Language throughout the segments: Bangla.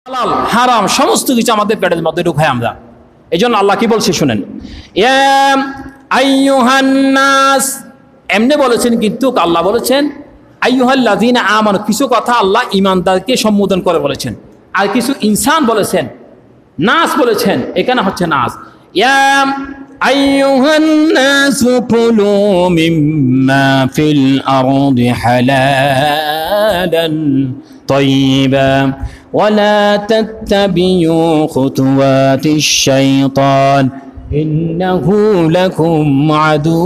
হালাল হারাম সমস্ত কিছু আমাদের পেটের মধ্যে ঢুকাই আমরা। এই জন্য আল্লাহ কি বলছে শুনেন, ইয়া আইয়ুহান নাস এমনি বলেছেন, কিন্তু আল্লাহ বলেছেন আইয়ুহাল্লাযীনা আমানু, কিছু কথা আল্লাহ ঈমানদারকে সম্বোধন করে বলেছেন, আর কিছু ইনসান বলেছেন, নাস বলেছেন। এখানে হচ্ছে নাস। ইয়া আইয়ুহান নাসু কুলু মিম্মা ফিল আরদি হালালান طيبا ولا تتبعوا خطوات الشيطان إنه لكم عدو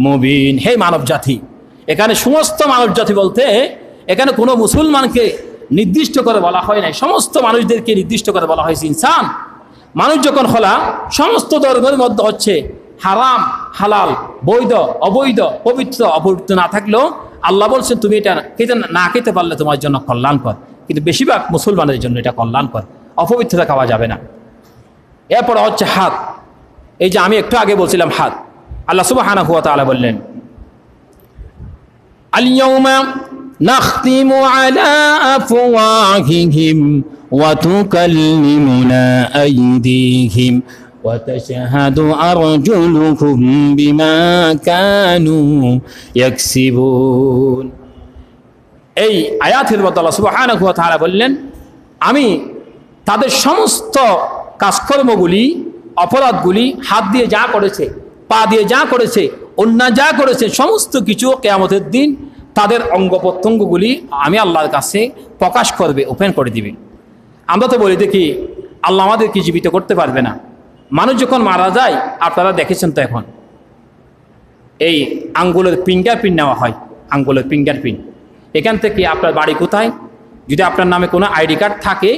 مبين। হে মানব জাতি, এখানে সমস্ত মানব জাতি বলতে এখানে কোনো মুসলমানকে নির্দিষ্ট করে বলা হয় নাই, সমস্ত মানুষদেরকে নির্দিষ্ট করে বলা হয়েছে। ইনসান মানুষ যখন খোলা সমস্ত ধর্মের মধ্যে হচ্ছে হারাম হালাল, বৈধ অবৈধ, পবিত্র অপবিত্র না থাকলেও আল্লাহ বলছেন তুমি এটা খেতে না খেতে পারলে তোমার জন্য কল্যাণকর, কিন্তু বেশিরভাগ মুসলমানের জন্য এটা কল্যাণকর, অপবিত্রতা খাওয়া যাবে না। এরপর হচ্ছে হাত। এই যে আমি একটু আগে বলছিলাম হাত, আল্লাহ সুবহানাহু ওয়া তাআলা বললেন আল-ইয়াওমা নাখতিমু আলা আফওয়াহিহিম ওয়া তুকাল্লিমুনা আইদিহিম وتشهد أرجلهم بما كانوا يكسبون। এই আয়াতের মধ্যে আল্লাহ সুবহানাহু ওয়া তাআলা বললেন আমি তাদের সমস্ত কাজকর্মগুলি, অপরাধগুলি, হাত দিয়ে যা করেছে, পা দিয়ে যা করেছে, অন্যায় যা করেছে, সমস্ত কিছু কিয়ামতের দিন তাদের অঙ্গ প্রত্যঙ্গগুলি আমি আল্লাহর কাছে প্রকাশ করবে, ওপেন করে দিবে। আমরা তো বলি দেখি আল্লাহ আমাদেরকে জীবিত করতে পারবে না। মানুষ যখন মারা যায়, আপনারা দেখেছেন তো, এখন এই আঙ্গুলের ফিঙ্গারপ্রিন্ট নেওয়া হয়, আঙ্গুলের ফিঙ্গারপ্রিন্ট। এখান থেকে আপনার বাড়ি কোথায়, যদি আপনার নামে কোনো আইডি কার্ড থাকে